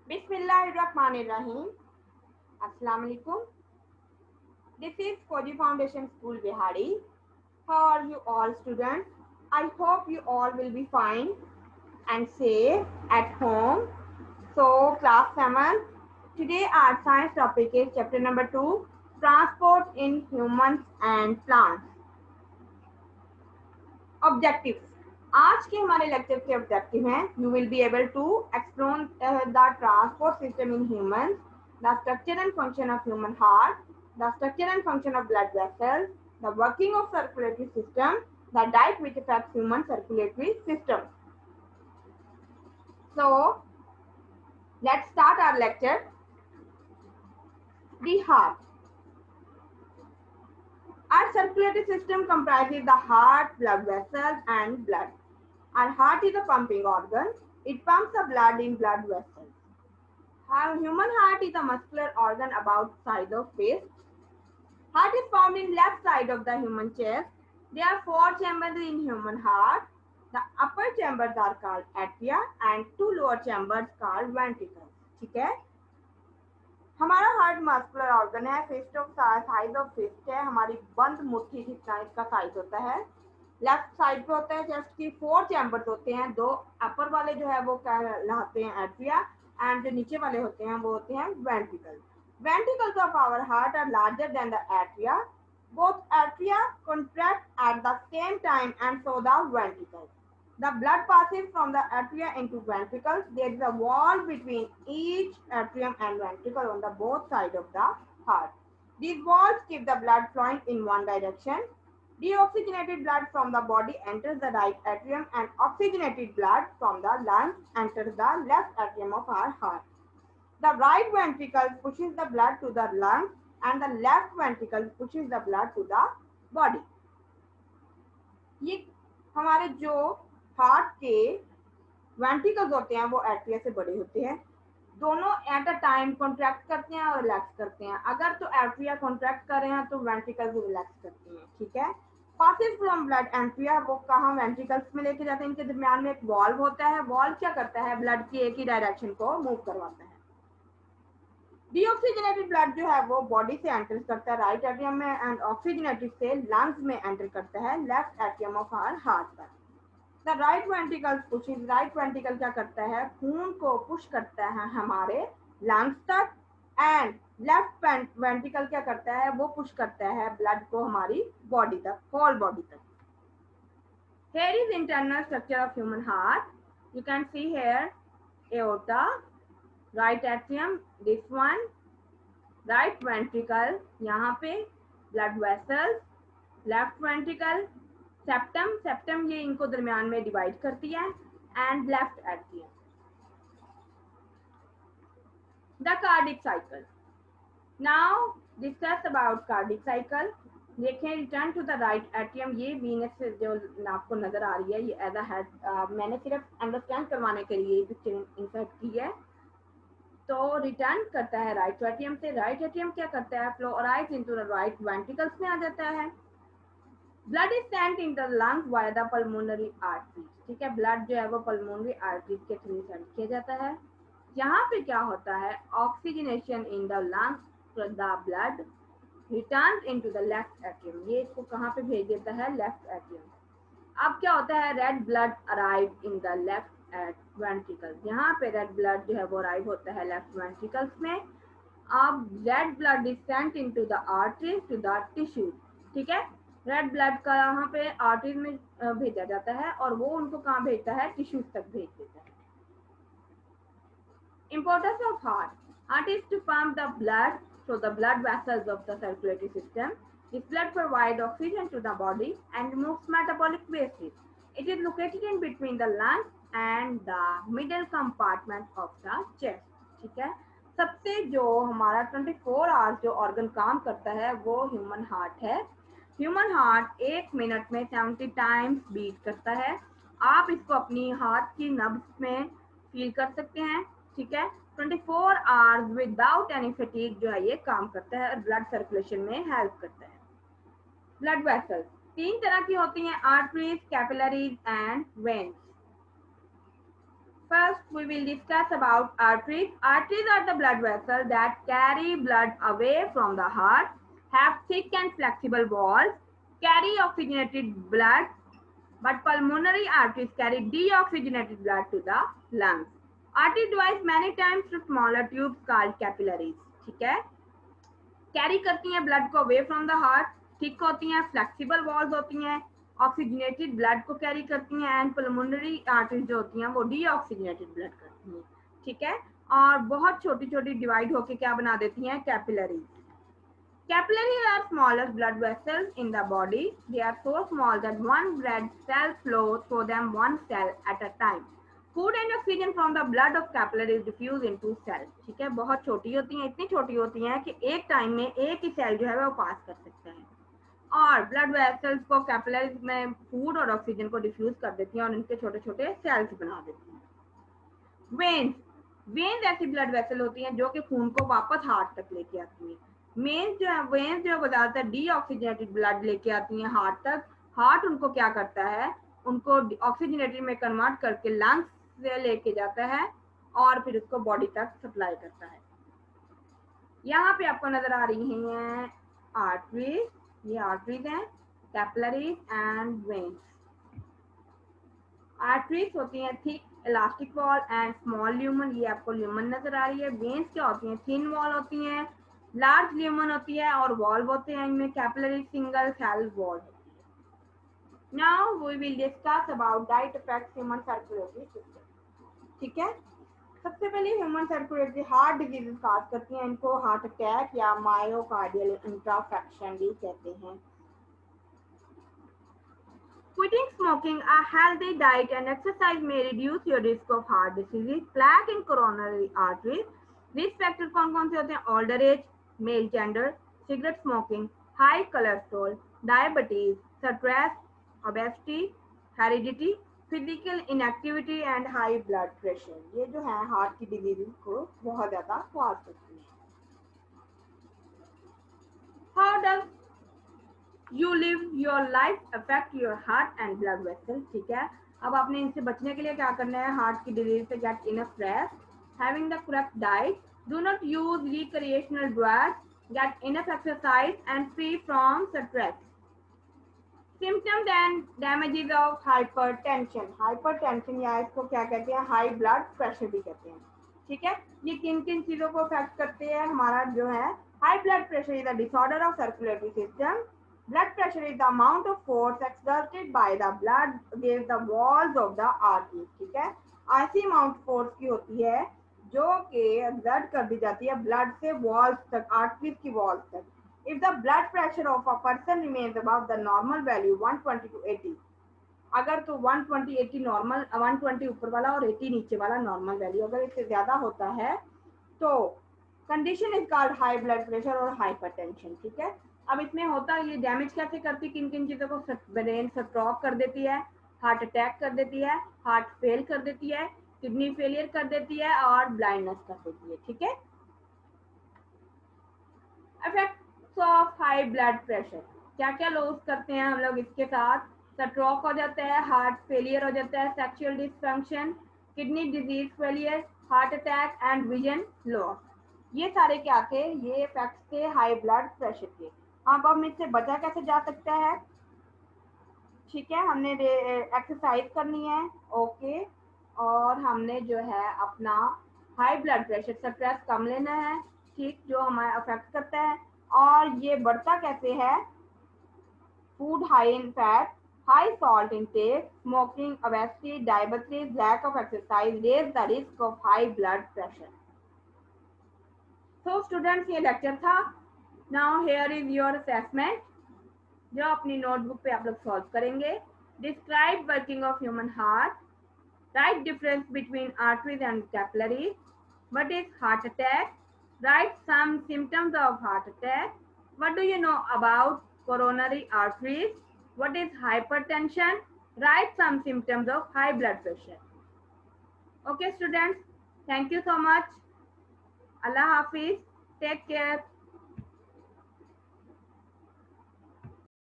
Bismillahirrahmanirrahim. Assalamu alaikum. This is Koji Foundation School Bihari. How are you all students? I hope you all will be fine and safe at home. So class 7. Today our science topic is chapter number 2, transport in humans and plants. Objectives. आज के हमारे lecture के objective हैं you will be able to explore the transport system in humans, the structure and function of human heart, the structure and function of blood vessels, the working of circulatory system, the diet which affects human circulatory system. So let's start our lecture. The heart. Our circulatory system comprises the heart, blood vessels, and blood. Our heart is a pumping organ. It pumps the blood in blood vessels. Our human heart is a muscular organ about size of fist. Heart is found in left side of the human chest. There are 4 chambers in human heart. The upper chambers are called atria and 2 lower chambers called ventricles. ठीक है, हमारा heart muscular organ है, fist of size of fist है, हमारी बंद मुट्ठी जितना इसका साइज होता है। लेफ्ट साइड पे होता है चेस्ट की 4 चैम्बर्स होते हैं, 2 अपर वाले जो है वो कहलाते हैं एट्रिया एंड जो नीचे वाले होते हैं वो होते हैं ventricle. Ventricles of our heart are larger than the atria. Both atria contract at the same time and so the ventricles. The blood passes from the atria into ventricles. There is a wall between each atrium and ventricle on the both sides of the heart. These walls keep the blood flowing in one direction. Deoxygenated blood from the body enters the right atrium and oxygenated blood from the lungs enters the left atrium of our heart. The right ventricle pushes the blood to the lungs and the left ventricle pushes the blood to the body. ये हमारे जो heart के ventricles होते हैं वो atria से बड़े होते हैं, दोनों एट अ टाइम कॉन्ट्रैक्ट करते हैं और रिलैक्स करते हैं। अगर तो एट्रिया कॉन्ट्रैक्ट कर रहे हैं तो वेंट्रिकल्स रिलैक्स करते हैं। ठीक है, पासेस फ्रॉम ब्लड एट्रिया वो कहाँ वेंट्रिकल्स में लेके जाते हैं, इनके दरमियान में एक वॉल्व होता है। वॉल्व क्या करता है, ब्लड की एक ही डायरेक्शन को मूव करवाता है। डीऑक्सीजनेटेड ब्लड जो है वो बॉडी से एंटर करता है राइट एट्रियम में एंड ऑक्सीजनेटेड से लंग्स में एंटर करता है left atrium of our heart पर। The right ventricle pushes, right ventricle क्या करता है, खून को पुश करता है हमारे लंग्स तक एंड लेफ्ट वेंट्रिकल क्या करता है, वो पुश करता है ब्लड को हमारी बॉडी तक, होल बॉडी तक। Here is internal structure of human heart. You can see here aorta, right atrium, this one, right ventricle, यहाँ पे blood vessels, left ventricle, septum, septum ये इनको दरमियान में डिवाइड करती है and left atrium. The cardiac cycle. Now discuss about cardiac cycle. देखें, return to the right atrium, ये वीनस जो आपको नजर आ रही है ये एज अ हेड, मैंने सिर्फ अंडरस्टैंड करवाने के लिए पिक्चर इंसर्ट की है। तो रिटर्न करता है राइट एट्रियम से, राइट एट्रियम क्या करता है, फ्लोराइज इनटू द राइट वेंट्रिकल्स में आ जाता है। Blood is sent in the lung via the pulmonary arteries. ठीक है, ब्लड जो है वो पल्मोनरी आर्टरीज के थ्रू सेंड किया जाता है। यहाँ पे क्या होता है, oxygenation in the lung, the blood return into the left atrium, ये इसको कहाँ पे भेज देता है, लेफ्ट एट्रियम। अब क्या होता है, red blood arrive in the left ventricles, यहाँ पे रेड ब्लड जो है वो अराइव होता है लेफ्ट वेंट्रिकल्स में। अब red blood is sent into the arteries to the tissues. ठीक है, रेड ब्लड का यहाँ पे आर्टरीज में भेजा जाता है और वो उनको कहाँ भेजता है, टिश्यूज तक भेज देता है। Importance of heart. Heart is to pump the blood through the blood vessels of the circulatory system. This blood provides oxygen to the body and removes metabolic wastes. It is located in between the lungs and the middle compartment of the chest. ठीक है, सबसे जो हमारा 24 hours जो organ काम करता है वो ह्यूमन हार्ट है। ह्यूमन हार्ट 1 मिनट में 70 टाइम्स बीट करता है। आप इसको अपनी हाथ की नब्ज में फील कर सकते हैं। ठीक है, 24 आवर्स विदाउट एनी फटीग जो है ये काम करता है और ब्लड सर्कुलेशन में हेल्प करता है। ब्लड वेसल्स 3 तरह की होती हैं, arteries, capillaries and veins. First, we will discuss about arteries. Arteries are the blood vessels that carry blood away from the heart, have thick and flexible walls, carry oxygenated blood, but pulmonary arteries carry deoxygenated blood to the lungs. Artery divides many times to smaller tubes called capillaries. ठीक है, carry करती हैं blood को away from the heart, thick होती हैं, flexible walls होती हैं, oxygenated blood को कैरी करती हैं एंड पल्मोनरी आर्टरीज जो होती हैं वो डीऑक्सीजनेटेड ब्लड करती हैं, ठीक है, और बहुत छोटी छोटी डिवाइड होकर क्या बना देती हैं, capillaries. Capillaries are smallest blood vessels in the body. They are so small that one blood cell flows through them one cell at a time. Food and oxygen from the blood of capillaries diffuse into cells. ठीक है, बहुत छोटी होती हैं, इतनी छोटी होती हैं कि एक टाइम में एक ही सेल जो है वो पास कर सकता है, और ब्लड वेसल्स को कैपिलरीज में फूड और ऑक्सीजन को डिफ्यूज कर देती हैं और इनके छोटे छोटे सेल्स बना देती हैं. वेन्स, वेन्स ऐसी ब्लड वेसल होती हैं जो कि खून को वापस हार्ट तक लेके आती हैं. वेन्स जो बताता है डीऑक्सीजनेटेड ब्लड लेके आती हैं हार्ट तक. हार्ट उनको क्या करता है, उनको ऑक्सीजनेटेड में कन्वर्ट करके लंग्स से लेके जाता है और फिर उसको बॉडी तक सप्लाई करता है. यहाँ पे आपको नजर आ रही हैं आर्टरीज, ये आर्टरीज हैं, कैपिलरीज एंड वेन्स. आर्टरीज होती हैं thick elastic wall and small lumen, ये आपको ल्यूमन नजर आ रही है. वेन्स क्या होती हैं, थिन वॉल होती हैं, लार्ज ल्यूमन होती है और वॉल्व होते हैं इनमें. कैपिलरी सिंगल सेल वॉल होती है. Now we will discuss about diet effects human circulatory system. ठीक है, सबसे पहले human circulatory heart diseases cause करती हैं, इनको हार्ट अटैक या मायोकार्डियल इंफ्राक्शन भी कहते हैं. Quitting smoking, a healthy diet and exercise may reduce your risk of heart disease, plaque and coronary arteries. Risk factors कौन-कौन से होते हैं, older age, male gender, cigarette smoking, high cholesterol, diabetes, stress, obesity, heredity, physical inactivity and high blood pressure. ये जो है heart की disease को बहुत ज्यादा कॉज करती है. How does You live your life affect your heart and blood vessels. ठीक है, अब आपने इनसे बचने के लिए क्या करना है, हार्ट की डिजीज से get enough rest, having the correct diet, do not use recreational drugs, get enough exercise and free from stress. Symptoms and damages of hypertension. Hypertension या इसको क्या कहते हैं, हाई ब्लड प्रेशर भी कहते हैं. ठीक है, ये किन किन चीजों को अफेक्ट करते हैं, हमारा जो है high blood pressure is a disorder of circulatory system. Blood pressure is the amount of force exerted by the blood against the walls of the arteries. ठीक है, ऐसी अमाउंट फोर्स की होती है जो कि एक्सर्ट कर दी जाती है ब्लड से वॉल्स तक, आर्टरीज की वॉल्स तक. If the blood pressure of a person remains above the normal value 120 to 80, अगर तो 120 80 नॉर्मल, 120 ऊपर वाला और 80 नीचे वाला नॉर्मल वैल्यू, अगर इससे ज्यादा होता है तो condition is called high blood pressure और हाइपरटेंशन. ठीक है, अब इसमें होता है ये डैमेज कैसे करती है, किन किन चीजों को, ब्रेन स्ट्रोक कर देती है, हार्ट अटैक कर देती है, हार्ट फेल कर देती है, किडनी फेलियर कर देती है और ब्लाइंडनेस कर देती है. ठीक है, effects of high blood pressure, क्या क्या लॉस करते हैं हम लोग इसके साथ, स्ट्रोक हो जाता है, हार्ट फेलियर हो जाता है, sexual dysfunction, kidney disease failure, heart attack and vision loss. ये सारे क्या थे, ये इफेक्ट्स थे हाई ब्लड प्रेशर के. अब हम इससे बचा कैसे जा सकता है, ठीक है, हमने एक्सरसाइज करनी है, ओके, और हमने जो है अपना हाई ब्लड प्रेशर स्ट्रेस कम लेना है, ठीक, जो हमें अफेक्ट करता है. और ये बढ़ता कैसे है, food high in fat, high salt intake, smoking, obesity, diabetes, lack of exercise raise the risk of high blood pressure. तो स्टूडेंट्स ये लेक्चर था. Now here is your assessment जो अपनी नोटबुक पे आप लोग सॉल्व करेंगे. Describe working of human heart, write difference between arteries and capillaries, what is heart attack, write some symptoms of heart attack, what do you know about coronary arteries, what is hypertension, write some symptoms of high blood pressure. Okay students, thank you so much. Allah Hafiz. Take care.